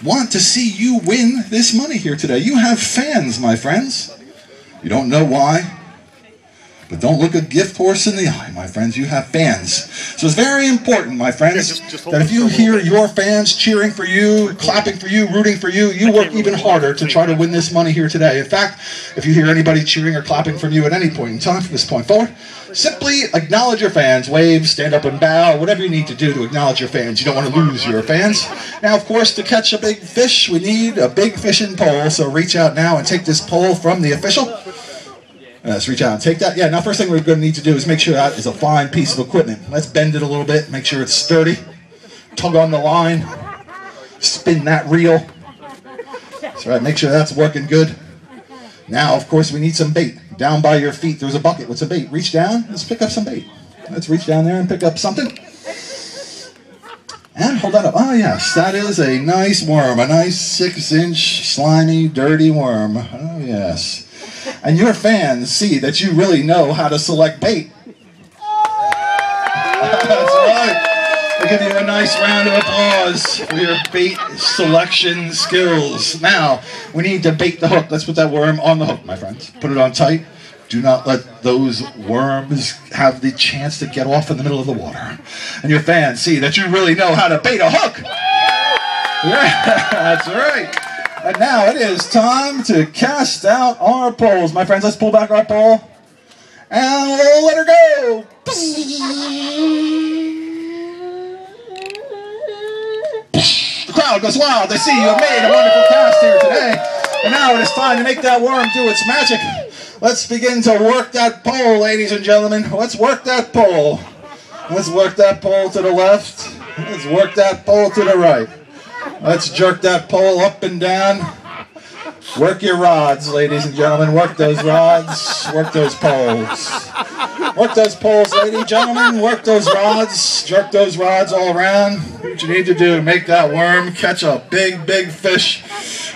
want to see you win this money here today. You have fans, my friends. You don't know why, but don't look a gift horse in the eye, my friends. You have fans. So it's very important, my friends, that if you hear your fans cheering for you, clapping for you, rooting for you, you work even harder to try to win this money here today. In fact, if you hear anybody cheering or clapping for you at any point in time from this point forward, simply acknowledge your fans, wave, stand up and bow, whatever you need to do to acknowledge your fans. You don't want to lose your fans. Now, of course, to catch a big fish, we need a big fishing pole. So reach out now and take this pole from the official. Let's reach out and take that. Yeah, now first thing we're going to need to do is make sure that is a fine piece of equipment. Let's bend it a little bit, make sure it's sturdy. Tug on the line. Spin that reel. That's right, make sure that's working good. Now, of course, we need some bait. Down by your feet, there's a bucket with some bait. Reach down, let's pick up some bait. Let's reach down there and pick up something. And hold that up. Oh, yes, that is a nice worm. A nice 6-inch, slimy, dirty worm. Oh, yes. And your fans see that you really know how to select bait. That's right. I'll give you a nice round of applause for your bait selection skills. Now, we need to bait the hook. Let's put that worm on the hook, my friends. Put it on tight. Do not let those worms have the chance to get off in the middle of the water. And your fans see that you really know how to bait a hook. Yeah, that's right. And now it is time to cast out our poles. My friends, let's pull back our pole. And we'll let her go. The crowd goes wild. They see you have made a wonderful cast here today. And now it is time to make that worm do its magic. Let's begin to work that pole, ladies and gentlemen. Let's work that pole. Let's work that pole to the left. Let's work that pole to the right. Let's jerk that pole up and down. Work your rods, ladies and gentlemen. Work those rods. Work those poles. Work those poles, ladies and gentlemen. Work those rods. Jerk those rods all around. What you need to do, make that worm catch a big, big fish.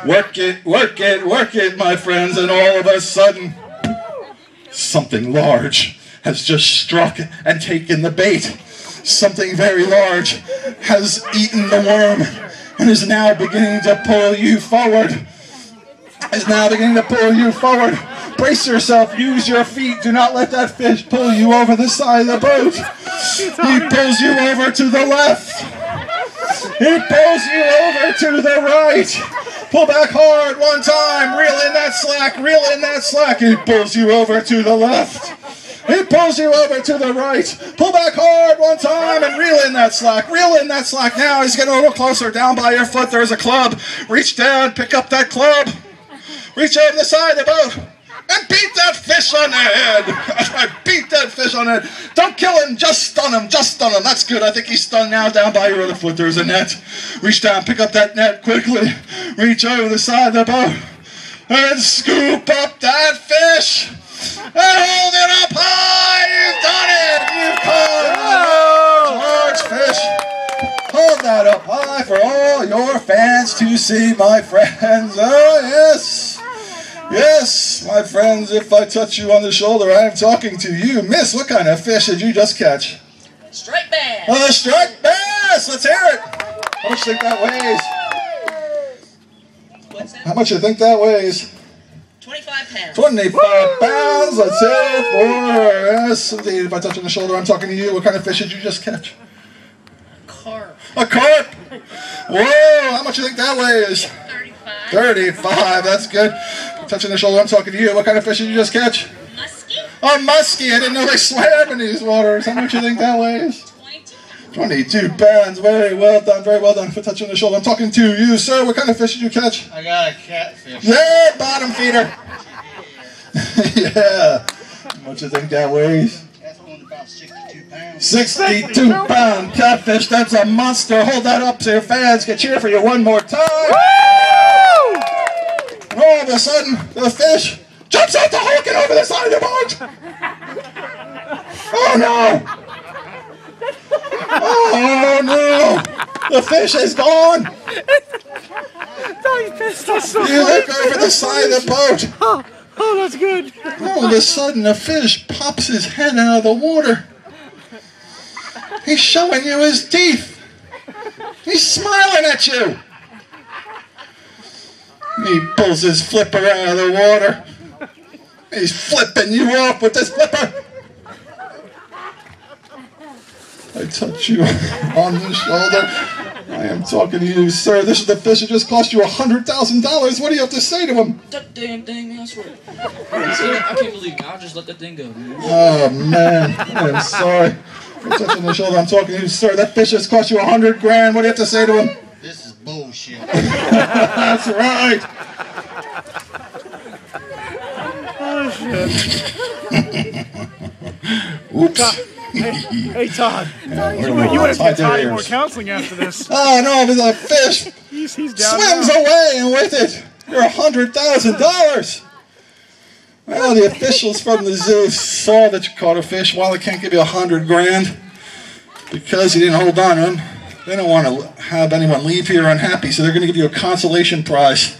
Work it, work it, work it, my friends. And all of a sudden, something large has just struck and taken the bait. Something very large has eaten the worm and is now beginning to pull you forward. Is now beginning to pull you forward. Brace yourself, use your feet. Do not let that fish pull you over the side of the boat. He pulls you over to the left. He pulls you over to the right. Pull back hard one time. Reel in that slack. Reel in that slack. He pulls you over to the left. He pulls you over to the right. Pull back hard one time and reel in that slack. Reel in that slack. Now he's getting a little closer. Down by your foot there's a club. Reach down, pick up that club. Reach over the side of the boat and beat that fish on the head. Beat that fish on the head. Don't kill him, just stun him, just stun him. That's good. I think he's stunned now. Down by your other foot there's a net. Reach down, pick up that net quickly. Reach over the side of the boat and scoop up that fish. And hold it up high! You've done it! You've caught a large fish. Hold that up high for all your fans to see, my friends. Oh, yes. Yes, my friends, if I touch you on the shoulder, I am talking to you. Miss, what kind of fish did you just catch? Striped bass. Oh, striped bass! Let's hear it. How much do you think that weighs? What's that? How much do you think that weighs? 25 pounds. 25 pounds, let's hear it for her. Yes, indeed. If I touch on the shoulder, I'm talking to you. What kind of fish did you just catch? Carp. A carp! Whoa, how much do you think that weighs? 35. 35, that's good. Touching the shoulder, I'm talking to you. What kind of fish did you just catch? Muskie. A muskie, I didn't know they swam in these waters. How much do you think that weighs? 22. 22 pounds, very well done, very well done. For touching the shoulder, I'm talking to you, sir. What kind of fish did you catch? I got a catfish. Yeah, bottom feeder. Yeah. How much do you think that weighs? That's only about 62 pounds. 62-pound catfish. That's a monster. Hold that up so your fans can cheer for you one more time. Woo! And all of a sudden, the fish jumps out the hook and over the side of the boat. Oh no! Oh no! The fish is gone. You look over the side of the boat. Oh, that's good. All of a sudden, a fish pops his head out of the water. He's showing you his teeth. He's smiling at you. He pulls his flipper out of the water. He's flipping you off with this flipper. I touch you on the shoulder. I am talking to you, sir. This is the fish that just cost you $100,000. What do you have to say to him? That damn thing, I swear. I can't believe it. I'll just let that thing go. Oh, man. I'm sorry. I'm touching the shoulder. I'm talking to you, sir. That fish just cost you $100,000. What do you have to say to him? This is bullshit. That's right. Oh, shit. Oops. Hey, Todd. Yeah, You want to get Todd more counseling after this. Oh, no, the fish He's down swims now. away, and with it, you're $100,000. Well, the officials from the zoo saw that you caught a fish. While they can't give you $100,000 because you didn't hold on to him, they don't want to have anyone leave here unhappy, so they're going to give you a consolation prize.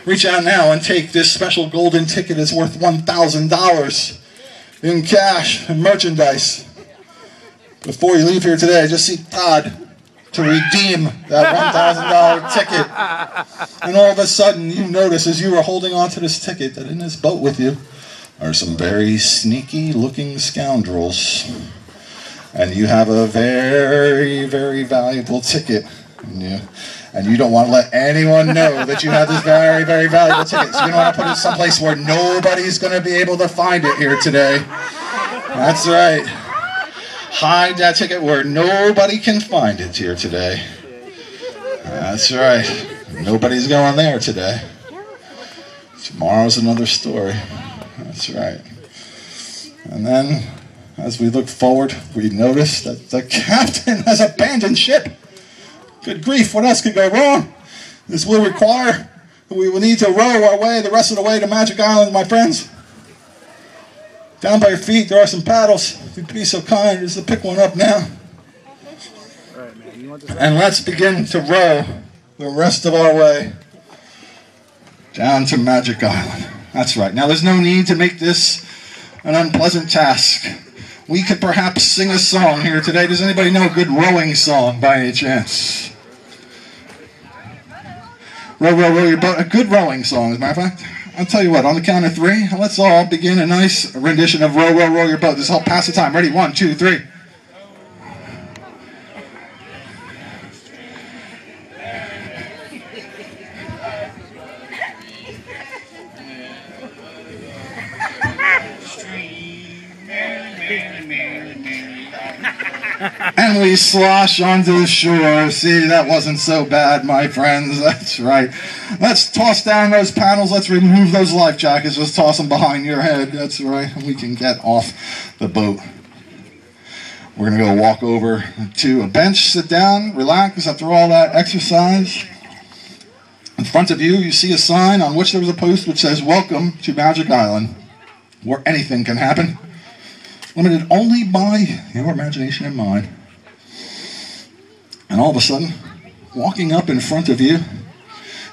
Reach out now and take this special golden ticket. It's worth $1,000 in cash and merchandise. Before you leave here today, just see Todd to redeem that $1,000 ticket. And all of a sudden, you notice as you were holding on to this ticket that in this boat with you are some very sneaky-looking scoundrels. And you have a very, very valuable ticket. And you don't want to let anyone know that you have this very, very valuable ticket. So you don't want to put it someplace where nobody's going to be able to find it here today. That's right. Hide that ticket where nobody can find it here today. That's right. Nobody's going there today. Tomorrow's another story. That's right. And then, as we look forward, we notice that the captain has abandoned ship. Good grief, what else could go wrong? This will require that we will need to row our way the rest of the way to Magic Island, my friends. Down by your feet, there are some paddles. If you'd be so kind as to pick one up now. And let's begin to row the rest of our way down to Magic Island. That's right. Now, there's no need to make this an unpleasant task. We could perhaps sing a song here today. Does anybody know a good rowing song by any chance? Row, row, row your boat. A good rowing song, as a matter of fact. I'll tell you what, on the count of 3, let's all begin a nice rendition of Row, Row, Row Your Boat. This will help pass the time. Ready? 1, 2, 3. And we slosh onto the shore. See, that wasn't so bad, my friends. That's right. Let's toss down those paddles. Let's remove those life jackets. Just toss them behind your head. That's right. We can get off the boat. We're going to go walk over to a bench, sit down, relax after all that exercise. In front of you, you see a sign on which there was a post which says, "Welcome to Magic Island, where anything can happen. Limited only by your imagination and mine." And all of a sudden, walking up in front of you,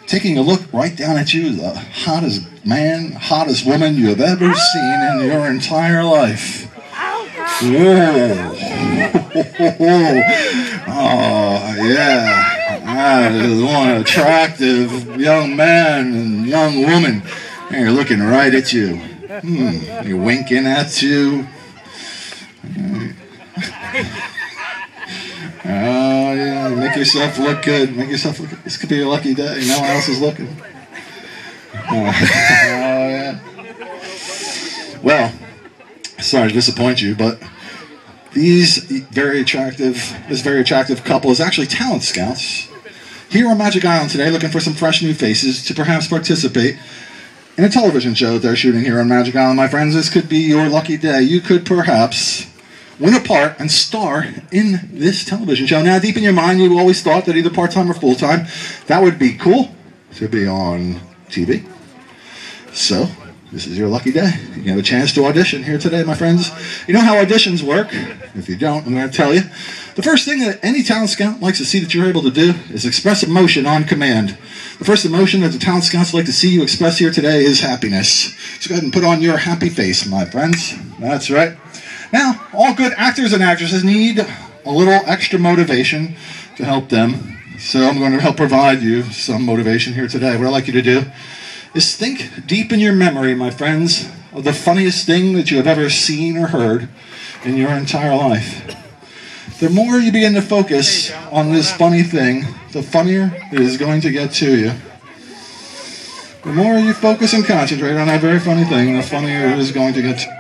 taking a look right down at you, the hottest man, hottest woman you have ever seen in your entire life. Whoa. Oh, yeah. That is one attractive young man and young woman. And you're looking right at you. You're winking at you. Oh, yeah, make yourself look good. Make yourself look good. This could be your lucky day. No one else is looking. Oh, yeah. Well, sorry to disappoint you, but this very attractive couple is actually talent scouts here on Magic Island today, looking for some fresh new faces to perhaps participate in a television show that they're shooting here on Magic Island, my friends. This could be your lucky day. You could perhaps win a part and star in this television show. Now, deep in your mind, you always thought that either part-time or full-time, that would be cool to be on TV. So, this is your lucky day. You have a chance to audition here today, my friends. You know how auditions work? If you don't, I'm going to tell you. The first thing that any talent scout likes to see that you're able to do is express emotion on command. The first emotion that the talent scouts like to see you express here today is happiness. So go ahead and put on your happy face, my friends. That's right. Now, all good actors and actresses need a little extra motivation to help them So I'm going to help provide you some motivation here today. What I'd like you to do is think deep in your memory, my friends, of the funniest thing that you have ever seen or heard in your entire life. The more you begin to focus on this funny thing, the funnier it is going to get to you. The more you focus and concentrate on that very funny thing, the funnier it is going to get to you.